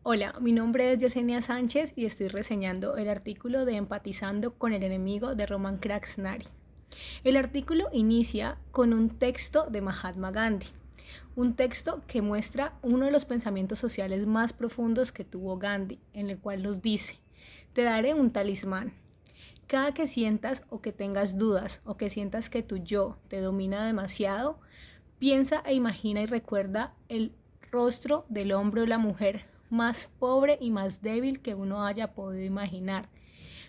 Hola, mi nombre es Yesenia Sánchez y estoy reseñando el artículo de Empatizando con el enemigo de Roman Krasznari. El artículo inicia con un texto de Mahatma Gandhi, un texto que muestra uno de los pensamientos sociales más profundos que tuvo Gandhi, en el cual nos dice: te daré un talismán. Cada que sientas o que tengas dudas o que sientas que tu yo te domina demasiado, piensa e imagina y recuerda el rostro del hombre o la mujer más pobre y más débil que uno haya podido imaginar.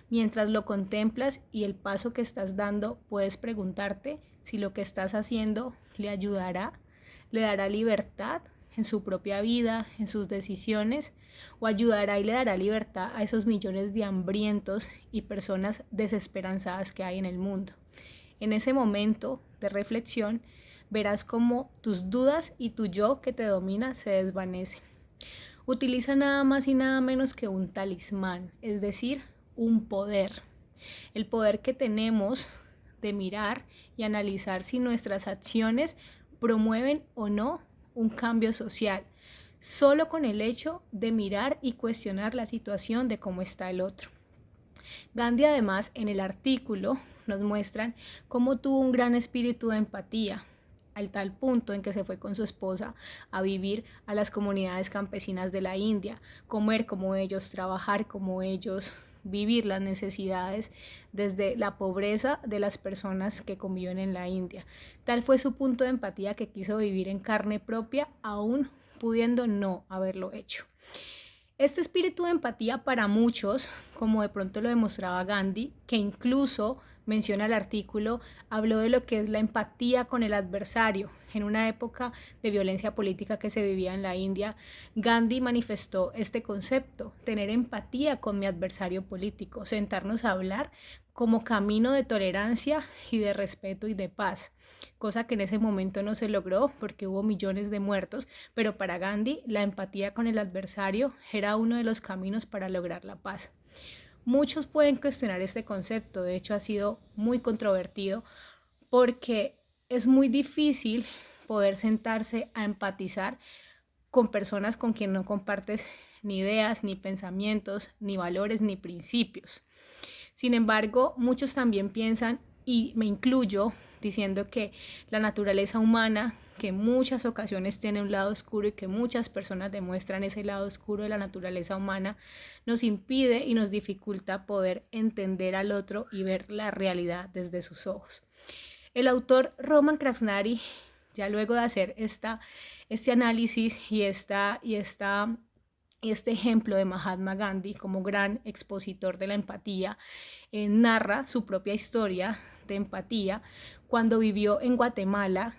Mientras lo contemplas y el paso que estás dando, puedes preguntarte si lo que estás haciendo le ayudará, le dará libertad en su propia vida, en sus decisiones, o ayudará y le dará libertad a esos millones de hambrientos y personas desesperanzadas que hay en el mundo. En ese momento de reflexión, verás cómo tus dudas y tu yo que te domina se desvanece. Utiliza nada más y nada menos que un talismán, es decir, un poder. El poder que tenemos de mirar y analizar si nuestras acciones promueven o no un cambio social, solo con el hecho de mirar y cuestionar la situación de cómo está el otro. Gandhi además en el artículo nos muestran cómo tuvo un gran espíritu de empatía, al tal punto en que se fue con su esposa a vivir a las comunidades campesinas de la India, comer como ellos, trabajar como ellos, vivir las necesidades desde la pobreza de las personas que conviven en la India. Tal fue su punto de empatía que quiso vivir en carne propia, aún pudiendo no haberlo hecho. Este espíritu de empatía para muchos, como de pronto lo demostraba Gandhi, que incluso menciona el artículo, habló de lo que es la empatía con el adversario. En una época de violencia política que se vivía en la India, Gandhi manifestó este concepto: tener empatía con mi adversario político, sentarnos a hablar como camino de tolerancia y de respeto y de paz, cosa que en ese momento no se logró porque hubo millones de muertos, pero para Gandhi la empatía con el adversario era uno de los caminos para lograr la paz. Muchos pueden cuestionar este concepto, de hecho ha sido muy controvertido porque es muy difícil poder sentarse a empatizar con personas con quien no compartes ni ideas, ni pensamientos, ni valores, ni principios. Sin embargo, muchos también piensan, y me incluyo, diciendo que la naturaleza humana, que en muchas ocasiones tiene un lado oscuro y que muchas personas demuestran ese lado oscuro de la naturaleza humana, nos impide y nos dificulta poder entender al otro y ver la realidad desde sus ojos. El autor Roman Krasznari, ya luego de hacer este análisis y este ejemplo de Mahatma Gandhi como gran expositor de la empatía, narra su propia historia de empatía cuando vivió en Guatemala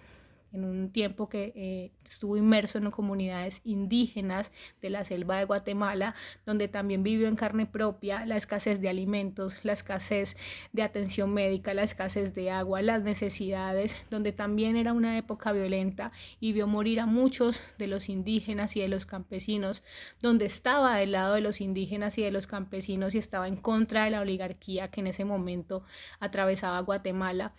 en un tiempo que estuvo inmerso en comunidades indígenas de la selva de Guatemala, donde también vivió en carne propia la escasez de alimentos, la escasez de atención médica, la escasez de agua, las necesidades, donde también era una época violenta y vio morir a muchos de los indígenas y de los campesinos, donde estaba del lado de los indígenas y de los campesinos y estaba en contra de la oligarquía que en ese momento atravesaba Guatemala.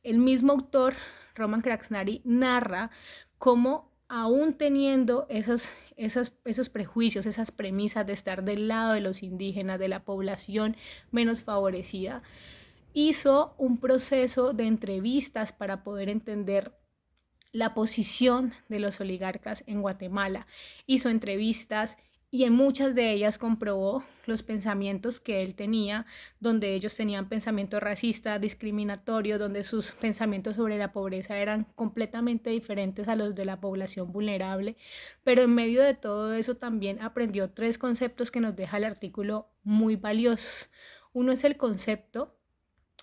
El mismo autor, Roman Krasznari, narra cómo aún teniendo esos prejuicios, esas premisas de estar del lado de los indígenas, de la población menos favorecida, hizo un proceso de entrevistas para poder entender la posición de los oligarcas en Guatemala. Hizo entrevistas y en muchas de ellas comprobó los pensamientos que él tenía, donde ellos tenían pensamiento racista, discriminatorio, donde sus pensamientos sobre la pobreza eran completamente diferentes a los de la población vulnerable, pero en medio de todo eso también aprendió tres conceptos que nos deja el artículo muy valiosos. Uno es el concepto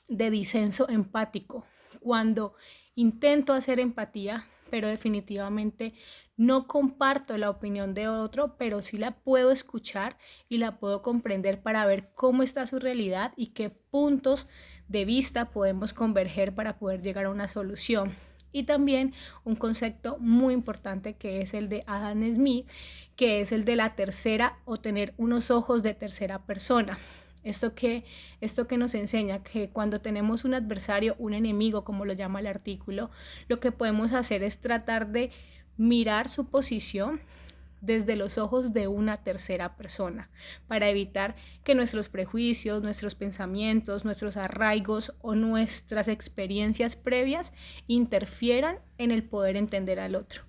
de disenso empático, cuando intento hacer empatía, pero definitivamente no comparto la opinión de otro, pero sí la puedo escuchar y la puedo comprender para ver cómo está su realidad y qué puntos de vista podemos converger para poder llegar a una solución. Y también un concepto muy importante que es el de Adam Smith, que es el de la tercera o tener unos ojos de tercera persona. Esto que nos enseña que cuando tenemos un adversario, un enemigo, como lo llama el artículo, lo que podemos hacer es tratar de mirar su posición, desde los ojos de una tercera persona, para evitar que nuestros prejuicios, nuestros pensamientos, nuestros arraigos o nuestras experiencias previas interfieran en el poder entender al otro.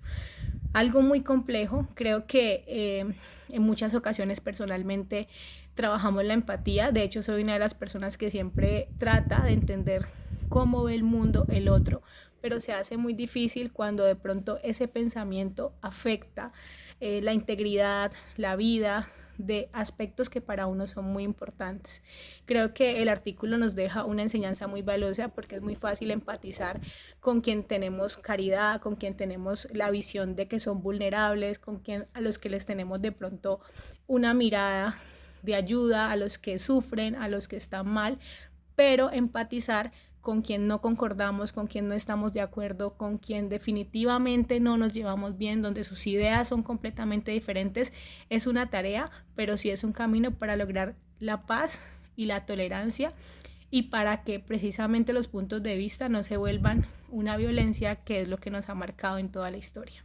Algo muy complejo, creo que en muchas ocasiones personalmente trabajamos la empatía. De hecho, soy una de las personas que siempre trata de entender cómo ve el mundo el otro, pero se hace muy difícil cuando de pronto ese pensamiento afecta la integridad, la vida, de aspectos que para uno son muy importantes. Creo que el artículo nos deja una enseñanza muy valiosa porque es muy fácil empatizar con quien tenemos caridad, con quien tenemos la visión de que son vulnerables, con quien a los que les tenemos de pronto una mirada de ayuda, a los que sufren, a los que están mal, pero empatizar con quien no concordamos, con quien no estamos de acuerdo, con quien definitivamente no nos llevamos bien, donde sus ideas son completamente diferentes, es una tarea, pero sí es un camino para lograr la paz y la tolerancia y para que precisamente los puntos de vista no se vuelvan una violencia que es lo que nos ha marcado en toda la historia.